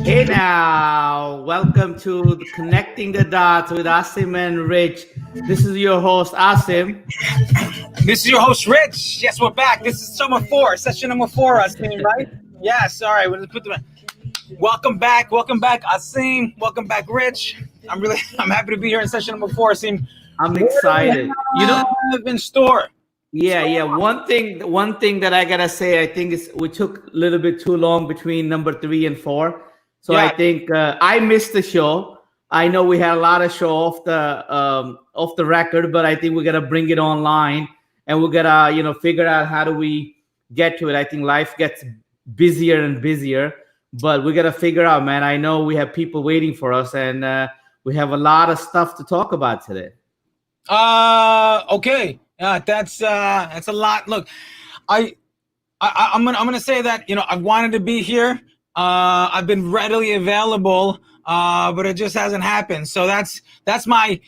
Hey now, welcome to Connecting the Dots with Asim and Rich. This is your host, Asim. This is your host, Rich. Yes, we're back. This is session number four, Asim, right? Yes, all right. We'll put them. Welcome back, Asim. Welcome back, Rich. I'm happy to be here in session number four, Asim. I'm What do we excited. have in store? Yeah. One thing that I gotta say, I think is we took a little bit too long between number 3 and 4. So I Yeah. think I missed the show. I know we had a lot of show off the record, but I think we gotta bring it online, and we gotta figure out how do we get to it. I think life gets busier and busier, but we gotta figure out, man. I know we have people waiting for us, and we have a lot of stuff to talk about today. Okay. That's a lot. Look, I, I'm gonna say that I wanted to be here. I've been readily available, but it just hasn't happened. So that's my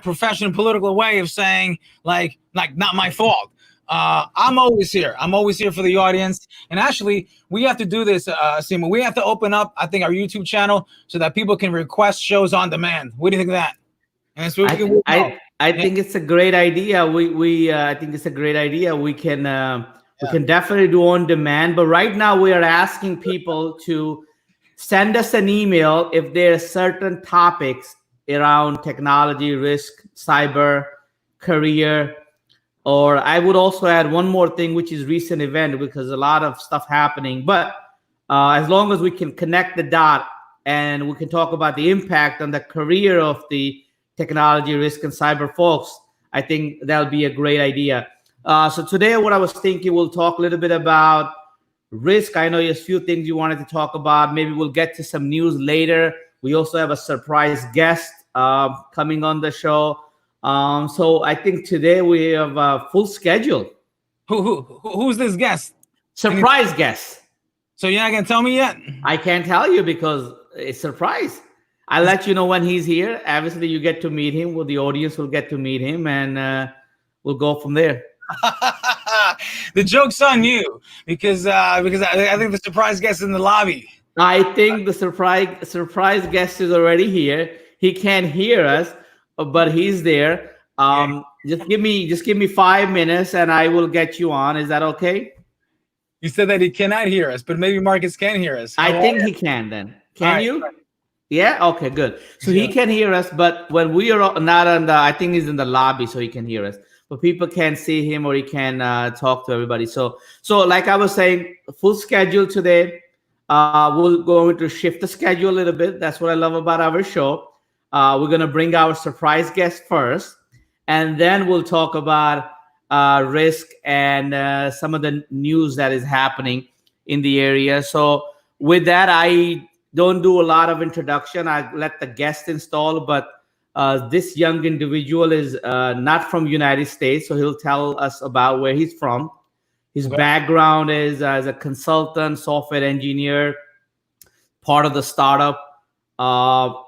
professional political way of saying like not my fault. I'm always here. I'm always here for the audience. And actually, we have to do this, Sima. We have to open up, I think, our YouTube channel so that people can request shows on demand. What do you think of that? And so I think it's a great idea. We I think it's a great idea. We can definitely do on demand. But right now we are asking people to send us an email if there are certain topics around technology, risk, cyber, career, or I would also add one more thing, which is recent event, because a lot of stuff happening. But as long as we can connect the dot and we can talk about the impact on the career of the technology, risk, and cyber folks, I think that'll be a great idea. So today, what I was thinking, we'll talk a little bit about risk. I know there's a few things you wanted to talk about. Maybe we'll get to some news later. We also have a surprise guest coming on the show. So I think today we have a full schedule. Who's this guest? Surprise guest. So you're not gonna tell me yet? I can't tell you because it's a surprise. I'll let you know when he's here. Obviously, you get to meet him. Well, the audience will get to meet him, and we'll go from there. The joke's on you because I think the surprise guest is in the lobby. I think the surprise guest is already here. He can't hear us, but he's there. Just give me 5 minutes, and I will get you on. Is that okay? You said that he cannot hear us, but maybe Marcus can hear us. I think he can. Then can you? Yeah. Okay. Good. So he can hear us, but when we are not on the, I think he's in the lobby, so he can hear us. But people can't see him, or he can talk to everybody. So like I was saying, full schedule today. We're going to shift the schedule a little bit. That's what I love about our show. We're going to bring our surprise guest first, and then we'll talk about risk and some of the news that is happening in the area. So with that, I don't do a lot of introduction. I let the guest install, but this young individual is not from United States, so he'll tell us about where he's from. His background is as a consultant, software engineer, part of the startup,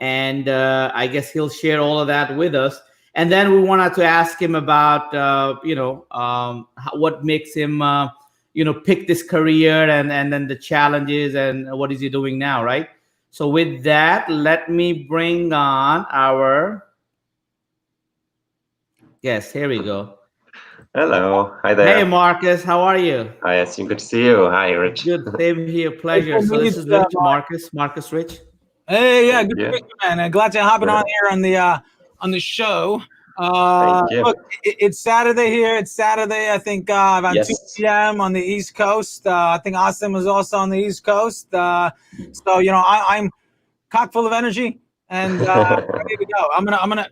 and I guess he'll share all of that with us. And then we wanted to ask him about, what makes him, pick this career, and then the challenges, and what is he doing now, right? So with that, let me bring on our guest. Here we go. Hello. Hi there. Hey, Marcus. How are you? Hi, Asim. Good to see you. Hi, Rich. Good. Same here. Pleasure. So this is Rich, Marcus Rich. Hey, yeah, good to meet you, man. Glad to hop on here on the show. Thank you. Look, it's Saturday here. It's Saturday, I think, about 2 p.m. on the East Coast. I think Asim was also on the East Coast. So I'm cock full of energy and ready to go. I'm gonna.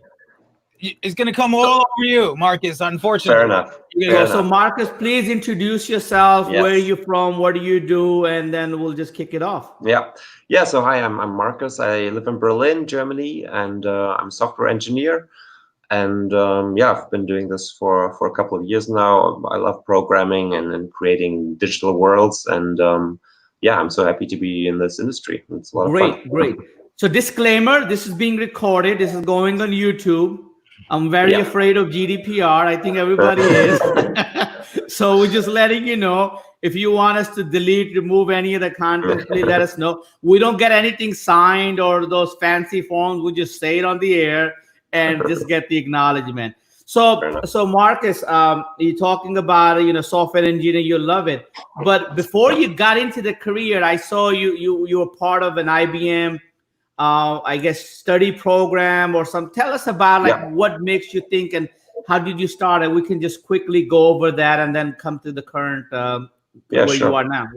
It's gonna come all over you, Marcus. Unfortunately. Fair enough. So Marcus, please introduce yourself. Yes. Where are you from? What do you do? And then we'll just kick it off. Yeah. So hi, I'm Marcus. I live in Berlin, Germany, and I'm a software engineer. And I've been doing this for a couple of years now. I love programming and creating digital worlds. And I'm so happy to be in this industry. It's a lot of fun. Great. So disclaimer, this is being recorded. This is going on YouTube. I'm very afraid of GDPR. I think everybody is. So we're just letting you know, if you want us to delete, remove any of the content, please let us know. We don't get anything signed or those fancy forms. We just say it on the air and just get the acknowledgement. So Marcus, you're talking about software engineering. You love it, but before you got into the career, I saw you were part of an IBM, I guess, study program or some. Tell us about like what makes you think and how did you start? And we can just quickly go over that and then come to the current where you are now.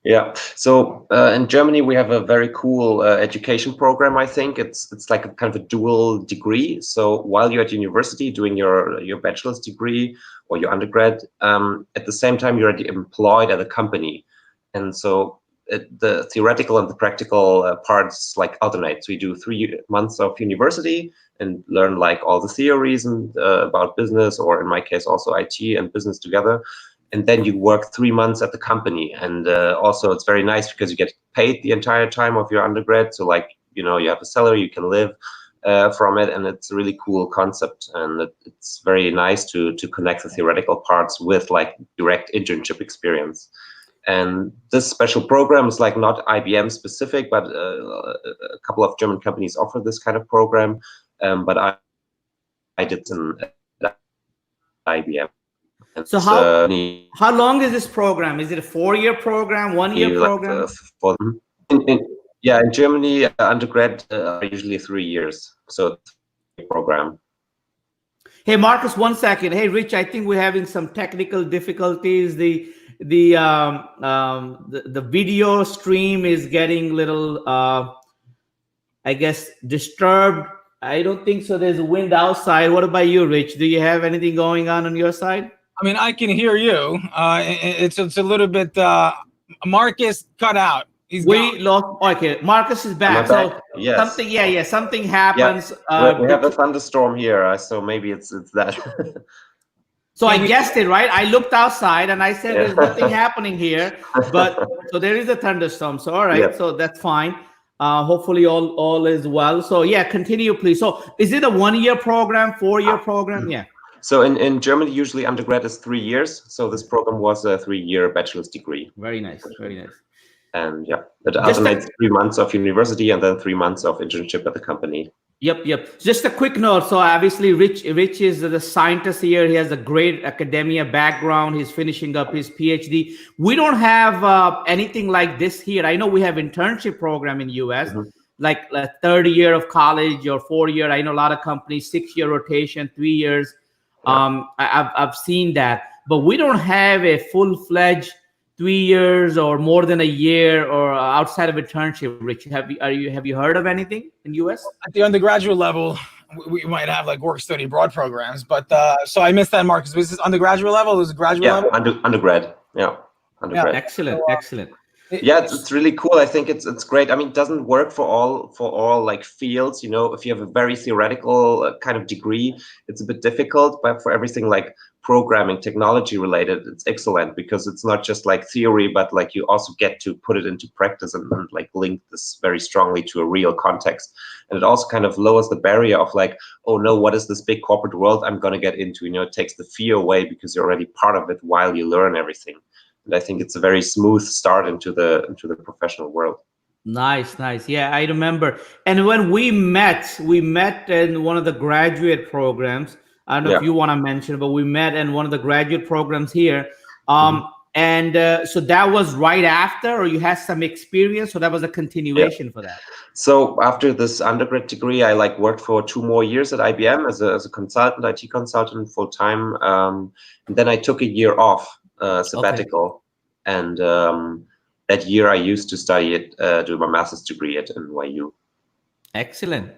Yeah. So in Germany, we have a very cool education program. I think it's like a kind of a dual degree. So while you're at university doing your bachelor's degree or your undergrad, at the same time you're already employed at a company, and so the theoretical and the practical parts like alternate. So you do 3 months of university and learn like all the theories and about business, or in my case also IT and business together. And then you work 3 months at the company, and also it's very nice because you get paid the entire time of your undergrad. So like you have a salary, you can live from it, and it's a really cool concept. And it's very nice to connect the theoretical parts with like direct internship experience. And this special program is like not IBM specific, but a couple of German companies offer this kind of program. But I did at IBM. So how long is this program? Is it a 4-year program, 1-year program? In Germany, undergrad are usually 3 years, so it's a program. Hey Marcus, 1 second. Hey Rich, I think we're having some technical difficulties. The video stream is getting a little, I guess, disturbed. I don't think so. There's wind outside. What about you, Rich? Do you have anything going on your side? I mean, I can hear you. It's a little bit. Marcus cut out. We lost. Okay, Marcus is back. So yes. Something happens. We have a thunderstorm here, so maybe it's that. So I guessed it, right? I looked outside and I said, "There's nothing happening here," but so there is a thunderstorm. So all right, so that's fine. Hopefully all is well. So yeah, continue, please. So is it a 1-year program, 4-year program? Yeah. So in Germany, usually undergrad is 3 years. So this program was a 3-year bachelor's degree. Very nice, very nice. And yeah, it alternates 3 months of university and then 3 months of internship at the company. Yep. Just a quick note. So obviously, Rich is the scientist here. He has a great academia background. He's finishing up his PhD. We don't have anything like this here. I know we have internship program in US, like a third year of college or 4-year. I know a lot of companies 6-year rotation, 3 years. I've seen that, but we don't have a full-fledged 3 years or more than a year or outside of internship. Rich, have you heard of anything in US? At the undergraduate level, we might have like work study abroad programs, but so I missed that, Marcus. Was this undergraduate level? Was it graduate level? Undergrad. Yeah, undergrad. Excellent, excellent. It's really cool. I think it's great. I mean, it doesn't work for all like fields. If you have a very theoretical kind of degree, it's a bit difficult. But for everything like programming, technology related, it's excellent because it's not just like theory, but like you also get to put it into practice and like link this very strongly to a real context. And it also kind of lowers the barrier of like, oh no, what is this big corporate world I'm going to get into? It takes the fear away because you're already part of it while you learn everything. And I think it's a very smooth start into the professional world. Nice. Yeah, I remember. And when we met in one of the graduate programs. I don't know if you want to mention, but we met in one of the graduate programs here. And so that was right after, or you had some experience, so that was a continuation for that. So after this undergrad degree, I like worked for 2 more years at IBM as a consultant, IT consultant, full time. And then I took a year off. Sabbatical, and that year I used to study do my master's degree at NYU. Excellent.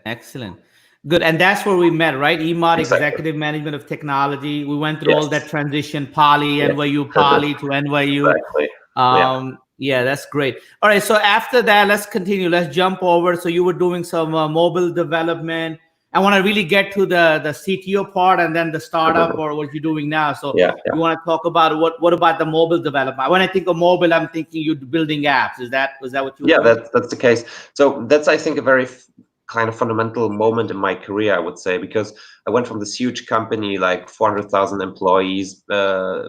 Good. And that's where we met, right? EMOD, Executive Management of Technology. We went through all that transition, Poly, NYU, Poly to NYU. Exactly. Yeah, that's great. All right. So after that, let's continue. Let's jump over. So you were doing some mobile development. I want to really get to the CTO part and then the startup or what you're doing now. So you want to talk about what about the mobile development? When I think of mobile, I'm thinking you're building apps. Was that what you? Yeah, that's the case. So that's, I think, a very kind of fundamental moment in my career, I would say, because I went from this huge company, like 400,000 employees for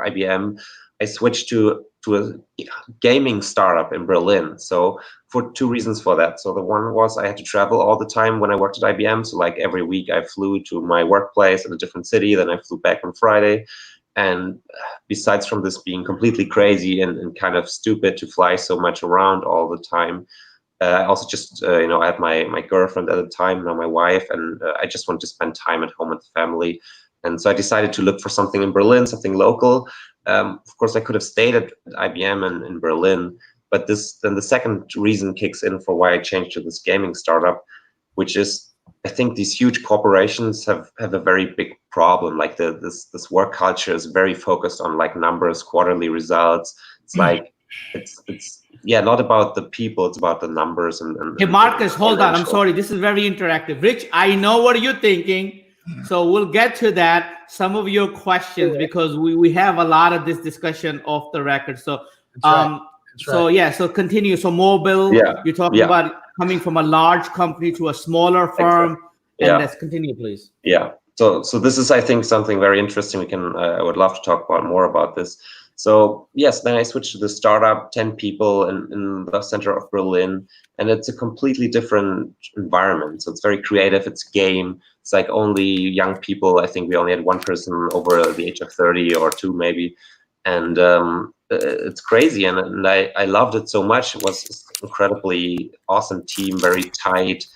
IBM. I switched to to a gaming startup in Berlin. So for two reasons for that. So the one was I had to travel all the time when I worked at IBM. So like every week I flew to my workplace in a different city, then I flew back on Friday. And besides from this being completely crazy and kind of stupid to fly so much around all the time, I also just, I had my girlfriend at the time, now my wife, and I just wanted to spend time at home with the family. And so I decided to look for something in Berlin, something local. Of course, I could have stayed at IBM and in Berlin, but then the second reason kicks in for why I changed to this gaming startup, which is I think these huge corporations have a very big problem. Like this work culture is very focused on like numbers, quarterly results. It's like it's yeah, not about the people, it's about the numbers and Hey Marcus, hold on. I'm sorry. This is very interactive. Rich, I know what you're thinking. So we'll get to that. Some of your questions, because we have a lot of this discussion off the record. So so yeah, so continue. So mobile, you're talking about coming from a large company to a smaller firm. And let's continue, please. Yeah. So this is, I think, something very interesting. We can I would love to talk about more about this. So yes, then I switched to the startup, 10 people in the center of Berlin, and it's a completely different environment. So it's very creative, it's game. It's like only young people. I think we only had one person over the age of 30 or two maybe. And it's crazy, and I loved it so much. It was an incredibly awesome team, very tight.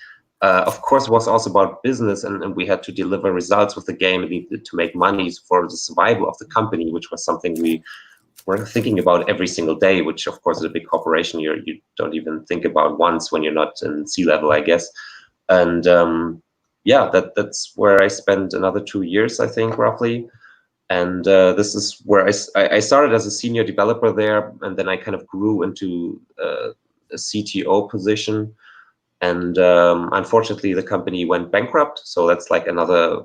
Of course, it was also about business, and we had to deliver results with the game. We needed to make money for the survival of the company, which was something we were thinking about every single day, which of course is a big corporation you don't even think about once when you're not in C-level, I guess. And yeah, that's where I spent another 2 years, I think, roughly. And this is where I started as a senior developer there, and then I kind of grew into a CTO position. And unfortunately, the company went bankrupt. So that's like another,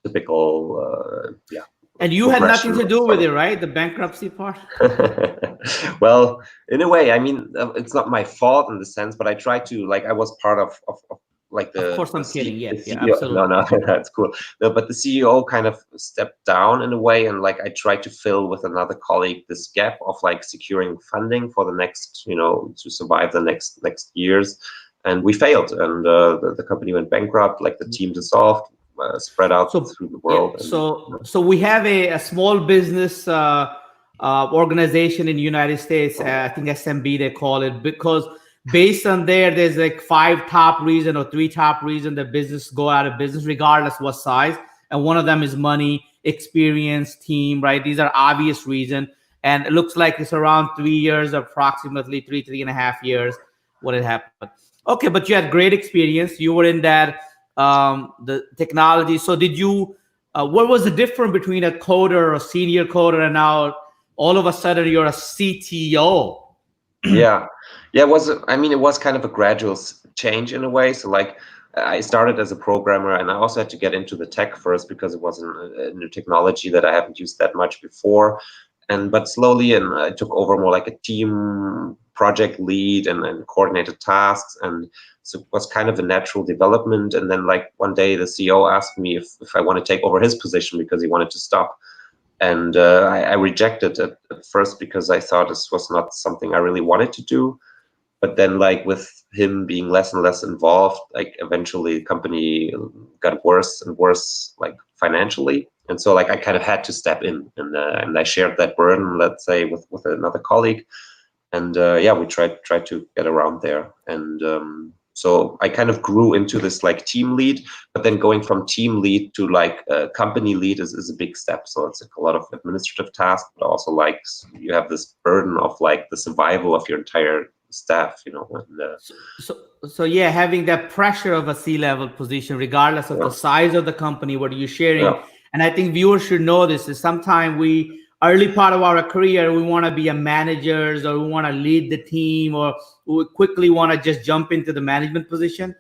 typical, yeah. And you had nothing to do with it, right? The bankruptcy part? Well, in a way, I mean, it's not my fault in the sense, but I tried to, like, I was part of like the. Of course, I'm kidding. Yeah, CEO, absolutely. No, that's cool. No, but the CEO kind of stepped down in a way, and like I tried to fill with another colleague this gap of like securing funding for the next, to survive the next years, and we failed, and the company went bankrupt. Like the team dissolved. Spread out through the world. Yeah, so we have a small business organization in the United States. I think SMB they call it, because based on there's like 5 top reasons or 3 top reasons that business go out of business, regardless what size. And one of them is money, experience, team, right? These are obvious reasons. And it looks like it's around 3 years, approximately 3.5 years when it happened. Okay, but you had great experience. You were in that the technology. So did you, what was the difference between a coder or a senior coder and now all of a sudden you're a CTO? Yeah, it was kind of a gradual change in a way. So like I started as a programmer, and I also had to get into the tech first because it wasn't a new technology that I haven't used that much before. But slowly, and I took over more like a team project lead and coordinated tasks, and so it was kind of a natural development. And then like one day the CEO asked me if I want to take over his position because he wanted to stop. And I rejected it at first because I thought this was not something I really wanted to do. But then like with him being less and less involved, like eventually the company got worse and worse, like financially. And so like I kind of had to step in, and I shared that burden, let's say, with another colleague. And yeah, we tried to get around there. And so I kind of grew into this like team lead, but then going from team lead to like company lead is a big step. So it's like a lot of administrative tasks, but also like you have this burden of like the survival of your entire staff, And, so yeah, having that pressure of a C-level position, regardless of the size of the company, what you're sharing. And I think viewers should know this is sometimes early part of our career, we want to be a managers, or we want to lead the team, or we quickly want to just jump into the management position.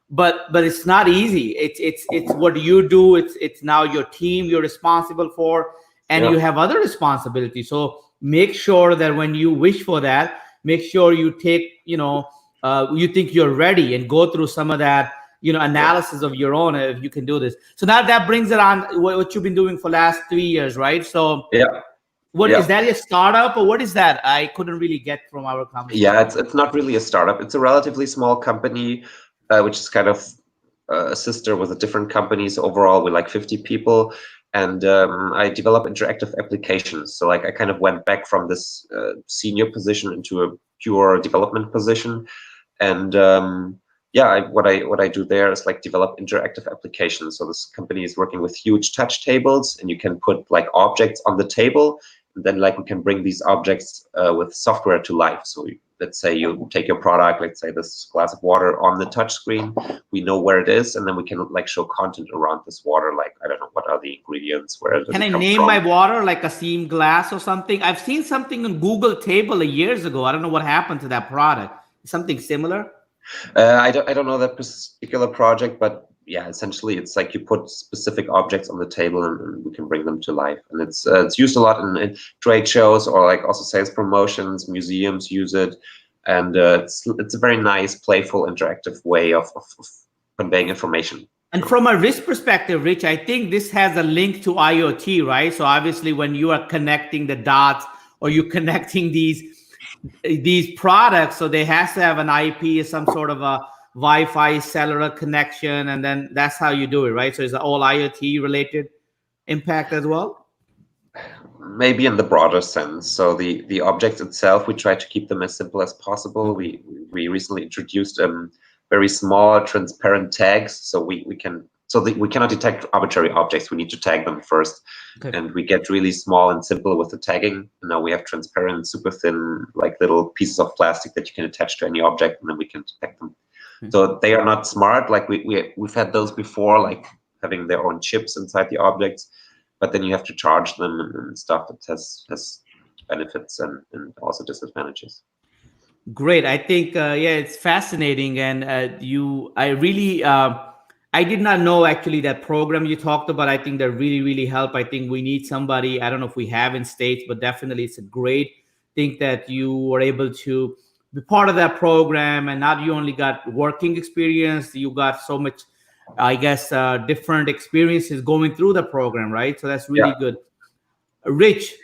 But it's not easy. It's what you do. It's now your team you're responsible for, and you have other responsibilities. So make sure that when you wish for that, make sure you take, you think you're ready, and go through some of that, analysis of your own, if you can do this. So now that brings it on what you've been doing for last 3 years, right? So yeah. What Yeah. is that, a startup, or what is that? I couldn't really get from our conversation. Yeah, it's not really a startup. It's a relatively small company, which is kind of a sister with a different company. So overall, we're like 50 people, and I develop interactive applications. So like I kind of went back from this senior position into a pure development position, and yeah, what I do there is like develop interactive applications. So this company is working with huge touch tables, and you can put like objects on the table, and then like we can bring these objects with software to life. So let's say you take your product, let's say this glass of water on the touch screen, we know where it is, and then we can like show content around this water, like I don't know, what are the ingredients, where does Can it I come name from? my water like Asim glass or something? I've seen something on Google Table years ago. I don't know what happened to that product. Something similar. I don't know that particular project, but yeah, essentially it's like you put specific objects on the table, and we can bring them to life. And it's used a lot in trade shows, or like also sales promotions. Museums use it, and it's a very nice, playful, interactive way of conveying information. And from a risk perspective, Rich, I think this has a link to IoT, right? So obviously, when you are connecting the dots or you're connecting these products, so they has to have an IP, some sort of a Wi-Fi cellular connection, and then that's how you do it, right? So it's all IoT related impact as well. Maybe in the broader sense. So the objects itself, we try to keep them as simple as possible. We recently introduced very small transparent tags, so we cannot detect arbitrary objects. We need to tag them first, Okay. and we get really small and simple with the tagging. And now we have transparent, super thin, like little pieces of plastic that you can attach to any object, and then we can detect them. So they are not smart. Like we've had those before, like having their own chips inside the objects, but then you have to charge them and stuff that has benefits and also disadvantages. Great. I think yeah, it's fascinating, and I really I did not know actually that program you talked about. I think that really help. I think we need somebody. I don't know if we have in states, but definitely it's a great thing that you were able to be part of that program, and not you only got working experience, you got so much, I guess, different experiences going through the program, right? So that's really good. Rich,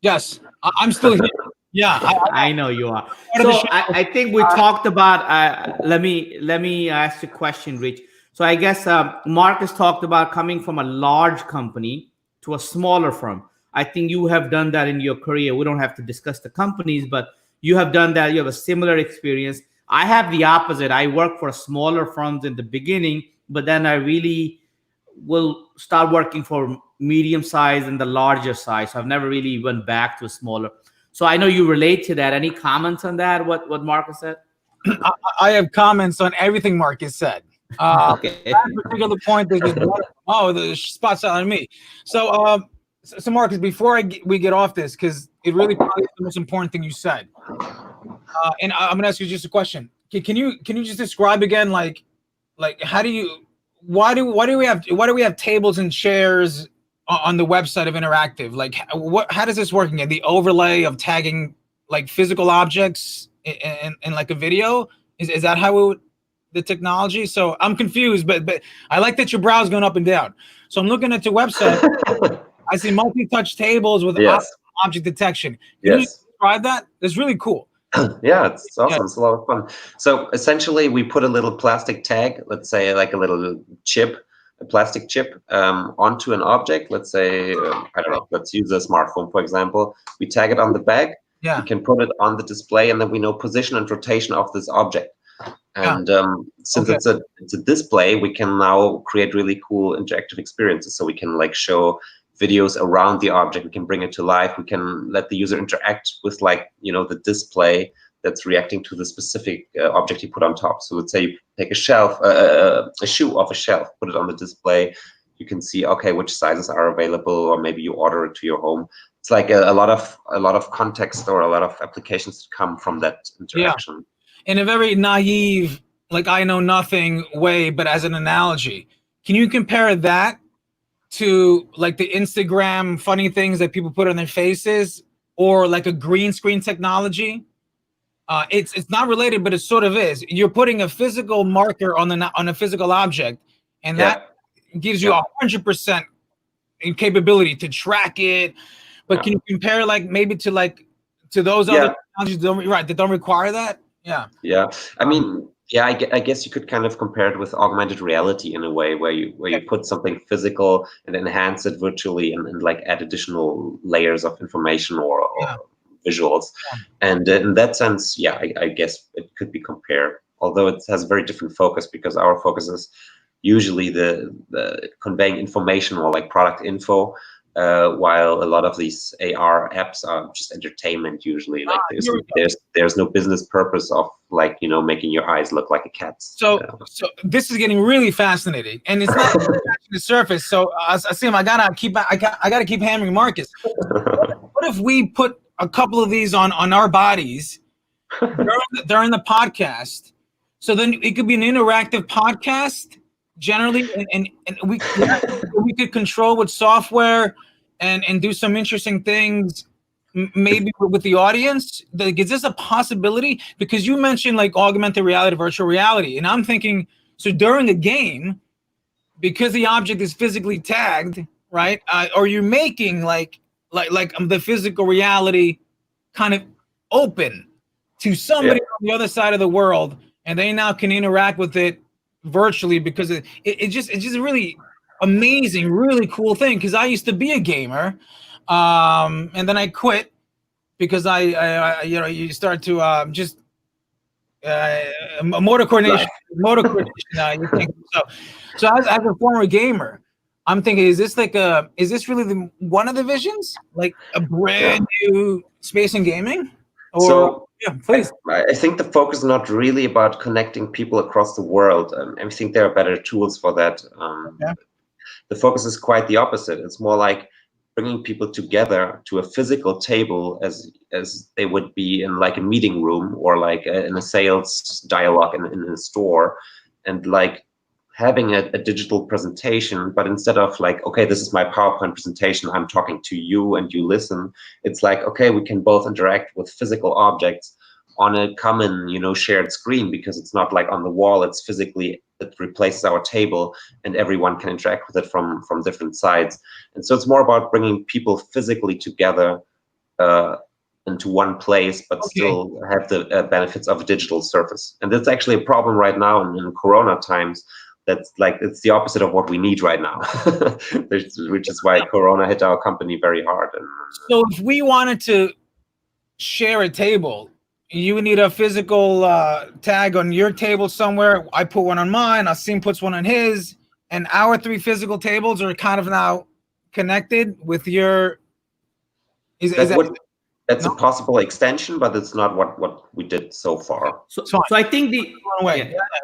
Yes, I'm still here. Yeah, I know you are. So I think we talked about. Let me ask you a question, Rich. So I guess Marcus talked about coming from a large company to a smaller firm. I think you have done that in your career. We don't have to discuss the companies, but you have done that. You have a similar experience. I have the opposite. I work for smaller firms in the beginning, but then I really will start working for medium size and the larger size. So I've never really went back to a smaller. So I know you relate to that. Any comments on that? What Marcus said? I have comments on everything Marcus said. Okay. That particular point, the spot's on me. So, so Marcus, before we get off this, because it really probably is the most important thing you said, and I'm gonna ask you just a question. Can you just describe again, like how do you, why do we have tables and chairs on the website of Interactive? Like, how does this work again? The overlay of tagging like physical objects in like a video, is that how the technology? So I'm confused, but I like that your brow's going up and down. So I'm looking at your website. I see multi-touch tables with Yes. object detection. Can you describe that? It's really cool. Yeah, it's awesome. It's a lot of fun. So essentially, we put a little plastic tag, let's say like a little chip, a plastic chip, onto an object. Let's say, I don't know, let's use a smartphone, for example. We tag it on the back. Yeah. We can put it on the display, and then we know position and rotation of this object. And since it's a display, we can now create really cool interactive experiences. So we can like show videos around the object. We can bring it to life. We can let the user interact with like, the display that's reacting to the specific object you put on top. So let's say you take a shelf, a shoe off a shelf, put it on the display. You can see, okay, which sizes are available, or maybe you order it to your home. It's like a lot of context, or a lot of applications that come from that interaction. Yeah. In a very naive, like I know nothing way, but as an analogy, can you compare that to like the Instagram funny things that people put on their faces, or like a green screen technology? It's not related, but it sort of is. You're putting a physical marker on a physical object, and that gives you 100% capability to track it. But can you compare like maybe to those other technologies that don't require that? Yeah. Yeah. I mean, yeah, I guess you could kind of compare it with augmented reality in a way where you put something physical and enhance it virtually and like add additional layers of information or visuals. And in that sense, yeah, I guess it could be compared, although it has a very different focus because our focus is usually the conveying information or like product info, while a lot of these AR apps are just entertainment usually. Like there's no business purpose of like, you know, making your eyes look like a cat's. So this is getting really fascinating, and it's not scratching the surface. So Asim, I gotta keep hammering Marcus. What if we put a couple of these on our bodies during the podcast? So then it could be an interactive podcast generally, and we could control with software and do some interesting things maybe with the audience. Like, is this a possibility? Because you mentioned like augmented reality, virtual reality, and I'm thinking, so during a game, because the object is physically tagged, right? Or you're making like the physical reality kind of open to somebody on the other side of the world, and they now can interact with it virtually because it's just a really amazing, really cool thing. Because I used to be a gamer, and then I quit because I you know, you start to just motor coordination. You think so as a former gamer, I'm thinking, is this really one of the visions, like a brand new space and gaming? Or so please. I think the focus is not really about connecting people across the world. I think there are better tools for that. The focus is quite the opposite. It's more like bringing people together to a physical table as they would be in like a meeting room or like in a sales dialogue in a store, and like having a digital presentation, but instead of like, okay, this is my PowerPoint presentation, I'm talking to you and you listen, it's like, okay, we can both interact with physical objects on a common, you know, shared screen, because it's not like on the wall, it's physically, it replaces our table and everyone can interact with it from different sides. And so it's more about bringing people physically together into one place, but still have the benefits of a digital surface. And that's actually a problem right now in Corona times. That's like, it's the opposite of what we need right now, which is why Corona hit our company very hard. And, so if we wanted to share a table, you would need a physical tag on your table somewhere. I put one on mine. Asim puts one on his, and our 3 physical tables are kind of now connected with your. That's a possible extension, but it's not what we did so far. So I think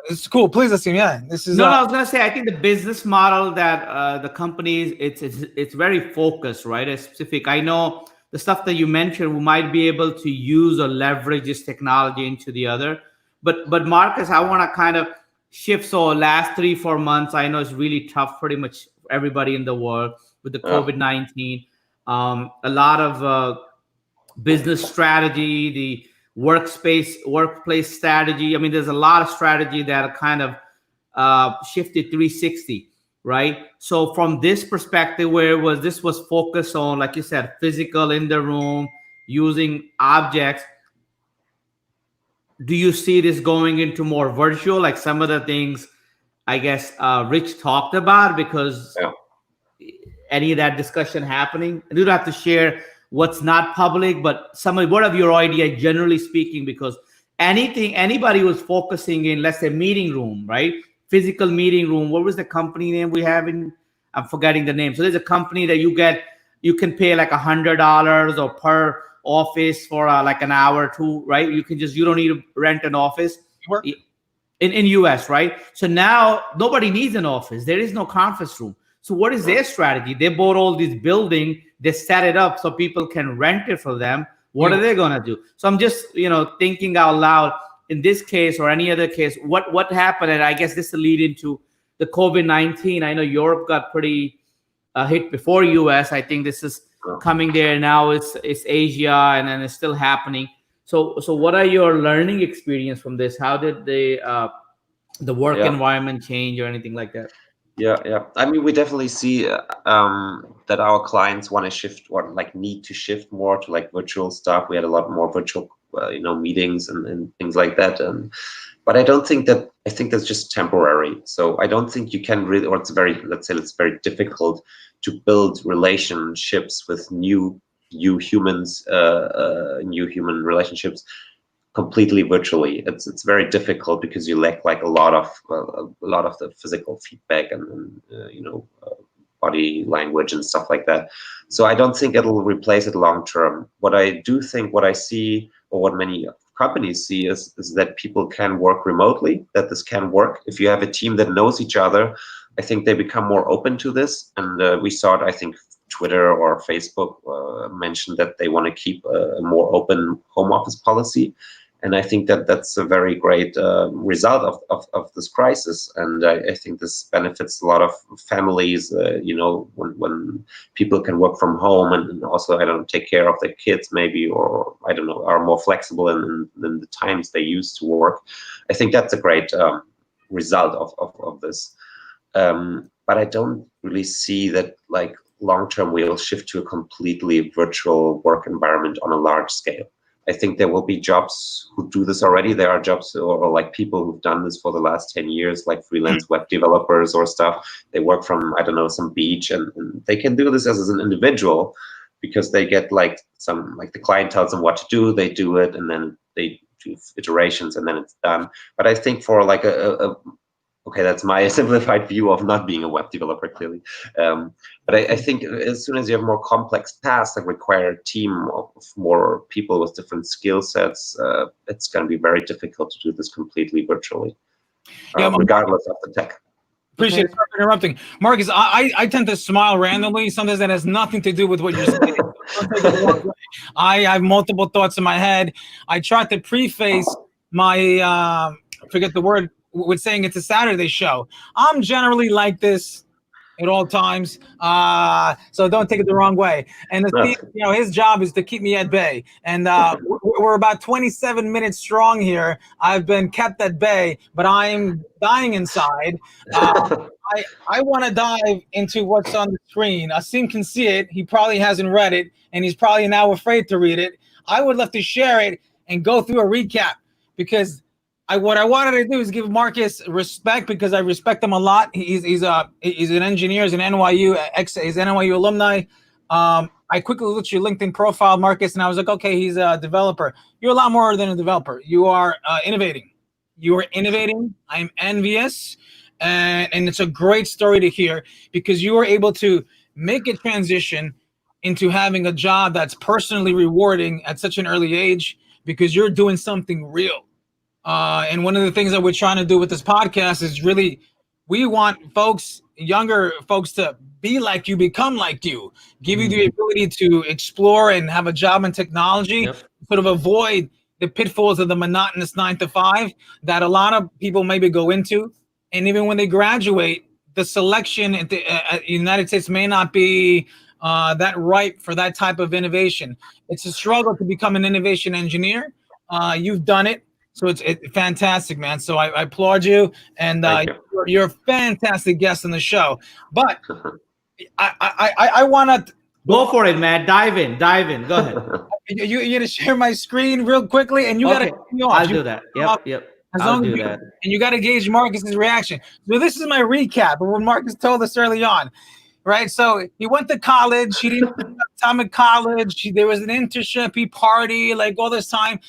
it's cool. Please, Asim. Yeah, this is. No, I was gonna say, I think the business model that the companies, it's very focused, right? It's specific. I know the stuff that you mentioned, we might be able to use or leverage this technology into the other. But Marcus, I want to kind of shift. So last 3-4 months, I know it's really tough, pretty much everybody in the world with the COVID-19. A lot of business strategy, the workplace strategy. I mean, there's a lot of strategy that are kind of shifted 360, right? So from this perspective, this was focused on, like you said, physical in the room, using objects. Do you see this going into more virtual, like some of the things I guess Rich talked about? Because any of that discussion happening, and you don't have to share what's not public, but what of your idea, generally speaking, because anybody who's focusing in, let's say, meeting room, right? Physical meeting room. What was the company name we have in? I'm forgetting the name. So there's a company that you can pay like $100 or per office for like an hour or two, right? You don't need to rent an office in US, right? So now nobody needs an office. There is no conference room. So what is their strategy? They bought all this building, they set it up so people can rent it for them. What are they gonna do? So I'm just, thinking out loud. In this case or any other case, what happened? And I guess this will lead into the COVID-19. I know Europe got pretty hit before US. I think this is coming there now. It's Asia, and then it's still happening. So what are your learning experience from this? How did the work environment change or anything like that? Yeah. I mean, we definitely see that our clients want to shift or like need to shift more to like virtual stuff. We had a lot more virtual, meetings and things like that. But I don't think that, I think that's just temporary. So I don't think you can really, or it's very, let's say it's very difficult to build relationships with new humans, new human relationships completely virtually. It's very difficult because you lack like a lot of the physical feedback and body language and stuff like that. So I don't think it'll replace it long term. What I do think, what I see, or what many companies see is that people can work remotely, that this can work. If you have a team that knows each other, I think they become more open to this. And we saw it, I think Twitter or Facebook mentioned that they want to keep a more open home office policy. And I think that that's a very great result of this crisis. And I think this benefits a lot of families, when people can work from home and also, I don't know, take care of their kids maybe, or I don't know, are more flexible in the times they use to work. I think that's a great result of this. But I don't really see that like long term we'll shift to a completely virtual work environment on a large scale. I think there will be jobs who do this already. There are jobs or like people who've done this for the last 10 years, like freelance web developers or stuff. They work from, I don't know, some beach and they can do this as an individual because they get like the client tells them what to do, they do it, and then they do iterations and then it's done. But I think for like okay, that's my simplified view of not being a web developer, clearly. But I think as soon as you have more complex tasks that require a team of more people with different skill sets, it's going to be very difficult to do this completely virtually, regardless of the tech. Appreciate it. Sorry for interrupting. Marcus, I tend to smile randomly. Sometimes that has nothing to do with what you're saying. Don't take it the wrong way. I have multiple thoughts in my head. I tried to preface my, forget the word, with saying it's a Saturday show. I'm generally like this at all times. So don't take it the wrong way. And his job is to keep me at bay. And we're about 27 minutes strong here. I've been kept at bay, but I'm dying inside. I want to dive into what's on the screen. Asim can see it. He probably hasn't read it, and he's probably now afraid to read it. I would love to share it and go through a recap because what I wanted to do is give Marcus respect because I respect him a lot. He's an engineer, he's an NYU he's an NYU alumni. I quickly looked at your LinkedIn profile, Marcus, and I was like, okay, he's a developer. You're a lot more than a developer. You are innovating. You are innovating. I'm envious, and it's a great story to hear because you were able to make a transition into having a job that's personally rewarding at such an early age because you're doing something real. And one of the things that we're trying to do with this podcast is really, we want younger folks to be like you, become like you, give you the ability to explore and have a job in technology, sort of avoid the pitfalls of the monotonous 9 to 5 that a lot of people maybe go into. And even when they graduate, the selection at the United States may not be that ripe for that type of innovation. It's a struggle to become an innovation engineer. You've done it. So it's fantastic, man. So I applaud you, and you're a fantastic guest on the show. But I want to go for it, man. Dive in. Go ahead. You're gonna share my screen real quickly, and you gotta cut me off. I'll do that. Yep. I'll do that. And you gotta gauge Marcus's reaction. So this is my recap of what Marcus told us early on. Right, so he went to college. He didn't have time at college. There was an internship. He partied like all this time.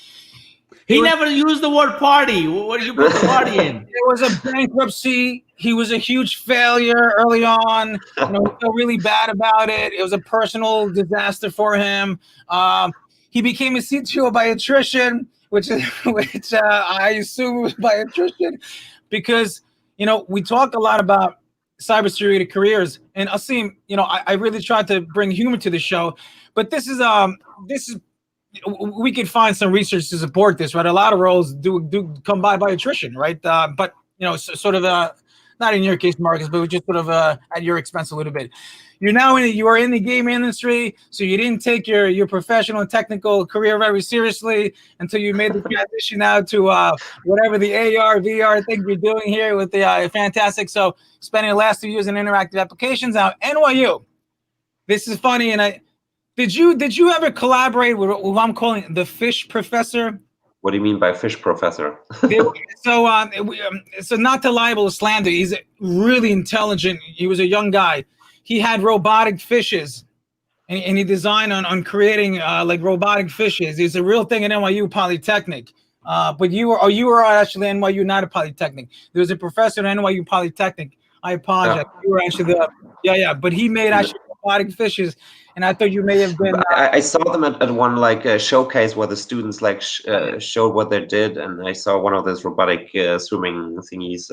He never used the word party. What did you put the party in? There was a bankruptcy. He was a huge failure early on. He felt really bad about it. It was a personal disaster for him. He became a CTO by attrition, which I assume was by attrition, because we talk a lot about cybersecurity careers. And Asim, I really tried to bring humor to the show, but this is we could find some research to support this, right? A lot of roles do come by attrition, right? But sort of not in your case, Marcus, but just sort of at your expense a little bit. You are in the game industry, so you didn't take your professional and technical career very seriously until you made the transition out to whatever the AR VR thing you're doing here with the fantastic. So spending the last 2 years in interactive applications. Now NYU. This is funny, and did you ever collaborate with who I'm calling the fish professor? What do you mean by fish professor? So not to libel or slander, he's really intelligent. He was a young guy. He had robotic fishes, and he designed on creating like robotic fishes. It's a real thing at NYU Polytechnic. But you were actually NYU, not a Polytechnic. There was a professor at NYU Polytechnic. I apologize. Yeah. You were actually yeah. But he made actually robotic fishes, and I thought you may have been. I saw them at one like showcase where the students like showed what they did, and I saw one of those robotic swimming thingies.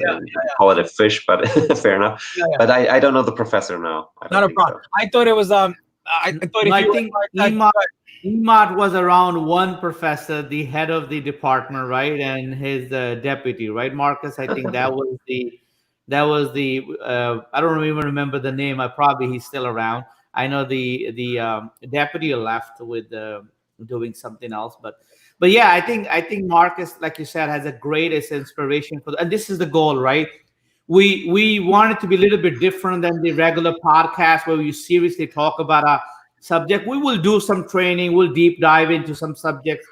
Call it a fish, but fair enough. But I don't know the professor now. Not a problem. So. I thought it was I thought I think Emad was around one professor, the head of the department, right, and his deputy, right, Marcus. I think that was the I don't even remember the name. He's still around. I know the deputy left with doing something else, but yeah, I think Marcus, like you said, has a great inspiration for, and this is the goal, right? We want it to be a little bit different than the regular podcast where we seriously talk about a subject. We will do some training. We'll deep dive into some subjects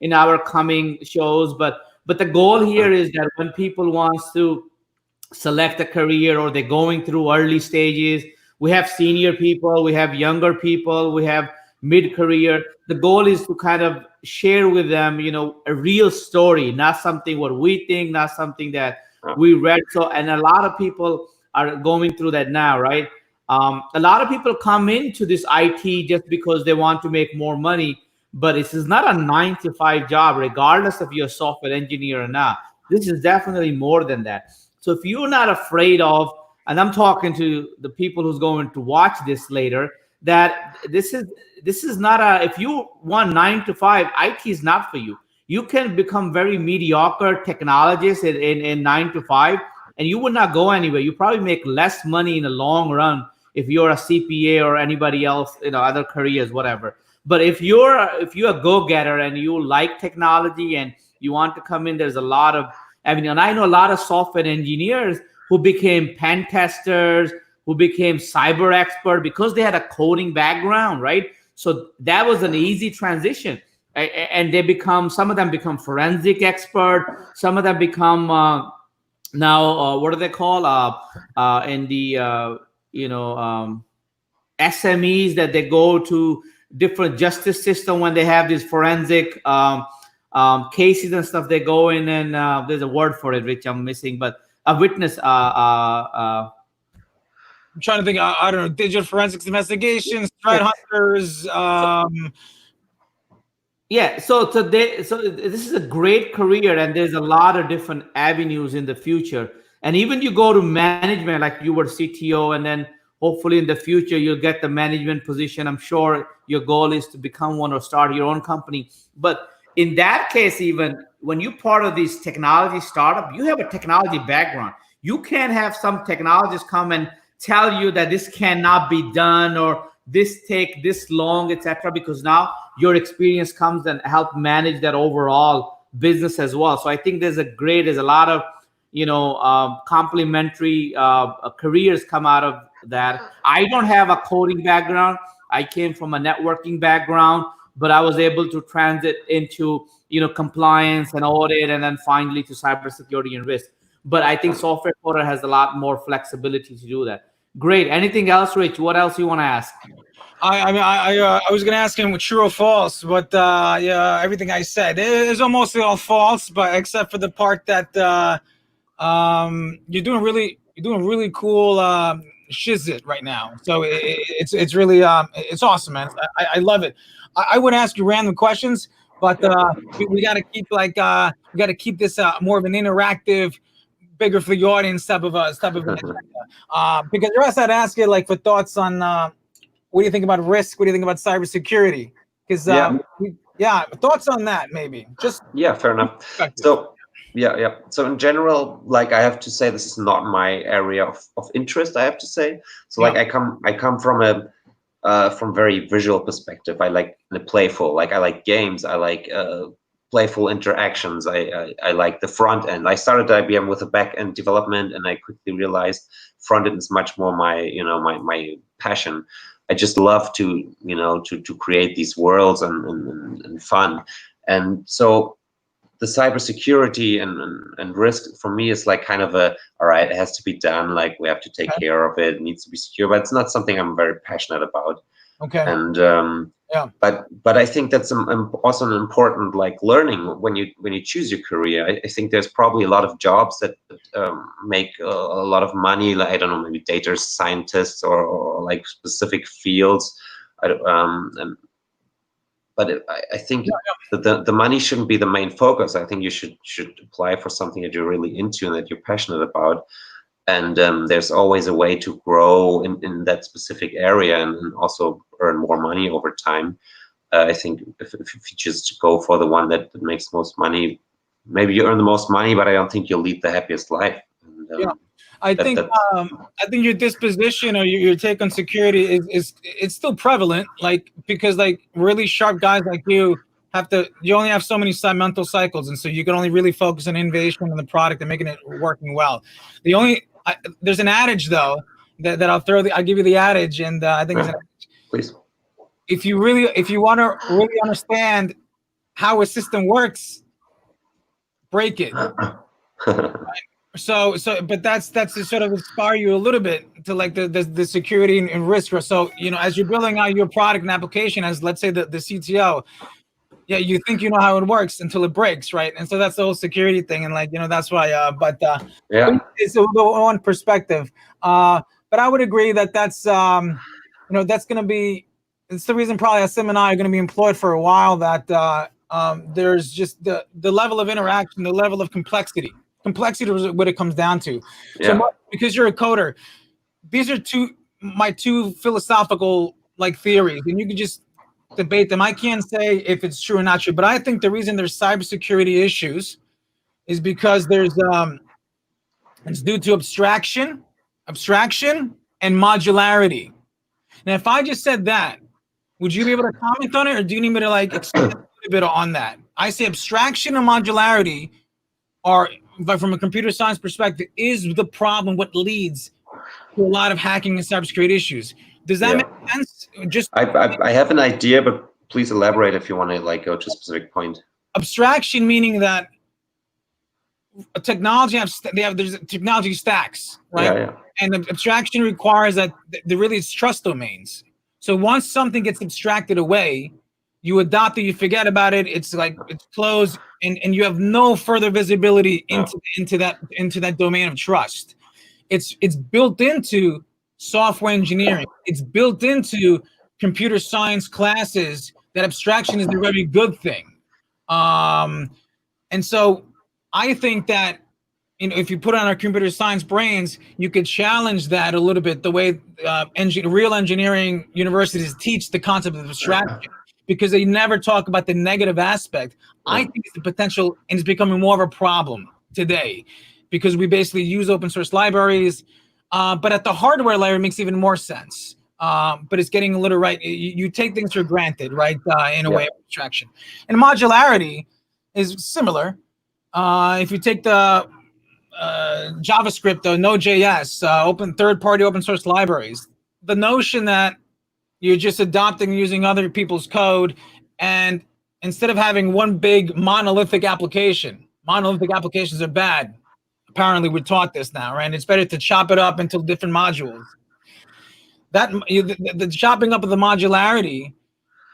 in our coming shows, but the goal here is that when people wants to select a career or they're going through early stages, we have senior people, we have younger people, we have mid-career. The goal is to kind of share with them, a real story, not something what we think, not something that we read. So, and a lot of people are going through that now, right? A lot of people come into this IT just because they want to make more money, but this is not a 9-to-5 job, regardless if you're a software engineer or not. This is definitely more than that. So if you're not afraid of, and I'm talking to the people who's going to watch this later, that this is not if you want 9-to-5, IT is not for you. You can become very mediocre technologist in 9-to-5, and you would not go anywhere. You probably make less money in the long run if you're a CPA or anybody else, other careers, whatever. But if you're a go-getter and you like technology and you want to come in, there's a lot of and I know a lot of software engineers who became pen testers, who became cyber expert because they had a coding background, right? So that was an easy transition. And some of them become forensic expert. Some of them become now, what do they call? In the, SMEs that they go to different justice system when they have these forensic cases and stuff. They go in and there's a word for it, which I'm missing, but a witness. I'm trying to think. I don't know. Digital forensics investigations, threat hunters. Yeah. So this is a great career, and there's a lot of different avenues in the future. And even you go to management, like you were CTO, and then hopefully in the future you'll get the management position. I'm sure your goal is to become one or start your own company. But in that case, even when you're part of this technology startup, you have a technology background. You can't have some technologists come and tell you that this cannot be done or this take this long, etc. Because now your experience comes and help manage that overall business as well. So I think there's a lot of complementary careers come out of that. I don't have a coding background. I came from a networking background, but I was able to transit into compliance and audit, and then finally to cybersecurity and risk. But I think software coder has a lot more flexibility to do that. Great. Anything else, Rich? What else you want to ask? I was going to ask him true or false, but yeah, everything I said is almost all false, but except for the part that you're doing really cool shizit right now. So it's really it's awesome, man. I love it. I would ask you random questions, but we got to keep we got to keep this more of an interactive, bigger for the audience type of because the rest I'd ask you for thoughts on what do you think about risk? What do you think about cybersecurity? Because thoughts on that maybe. Fair enough. So Yeah. So in general, like I have to say, this is not my area of interest. I have to say. So like Yeah. I come from a from very visual perspective. I like the playful. Like I like games. I like playful interactions. I like the front end. I started at IBM with a back end development, and I quickly realized front end is much more my my passion. I just love to to create these worlds and fun. And so the cybersecurity and risk for me is like kind of a, all right, it has to be done, like we have to take care of it, it needs to be secure, but it's not something I'm very passionate about. Okay. And Yeah. but I think that's also an important like learning when you choose your career. I think there's probably a lot of jobs that make a lot of money, like I don't know, maybe data scientists or like specific fields. And but I think that the money shouldn't be the main focus. I think you should apply for something that you're really into and that you're passionate about. And there's always a way to grow in that specific area and also earn more money over time. I think if you just go for the one that makes the most money, maybe you earn the most money, but I don't think you'll lead the happiest life. And, Yeah. I think your disposition or your take on security is it's still prevalent, like because like really sharp guys like you only have so many mental cycles, and so you can only really focus on innovation and the product and making it working well. There's an adage though that I'll give you the adage, and I think it's an adage. Please. If you want to really understand how a system works, break it. So, but that's to sort of inspire you a little bit to like the security and risk. So, as you're building out your product and application, as let's say the CTO, yeah, you think you know how it works until it breaks, right? And so that's the whole security thing, and like that's why. Yeah, it's a one perspective. But I would agree that that's that's going to be. It's the reason probably Asim and I are going to be employed for a while. That there's just the level of interaction, the level of complexity. Complexity is what it comes down to. yeah. So because you're a coder, these are my two philosophical like theories, and you can just debate them. I can't say if it's true or not true, but I think the reason there's cybersecurity issues is because it's due to abstraction, and modularity. Now, if I just said that, would you be able to comment on it, or do you need me to like expand a little bit on that? I say abstraction and modularity are, but from a computer science perspective, is the problem, what leads to a lot of hacking and cybersecurity issues. Does that make sense? Just I have an idea, but please elaborate if you want to like go to a specific point. Abstraction meaning that a technology there's technology stacks, right? Yeah. And the abstraction requires that there really is trust domains. So once something gets abstracted away, you adopt it, you forget about it. It's like it's closed, and you have no further visibility into that domain of trust. It's built into software engineering. It's built into computer science classes that abstraction is a very good thing. And so I think that if you put on our computer science brains, you could challenge that a little bit. The way real engineering universities teach the concept of abstraction, because they never talk about the negative aspect. I think it's the potential, and it's becoming more of a problem today, because we basically use open source libraries, but at the hardware layer, it makes even more sense. But it's getting a little right. You take things for granted, right? In a way of abstraction, and modularity is similar. If you take the JavaScript, or Node.js, third-party open source libraries, the notion that you're just adopting using other people's code, and instead of having one big monolithic applications are bad. Apparently, we're taught this now, right? And it's better to chop it up into different modules. That the chopping up of the modularity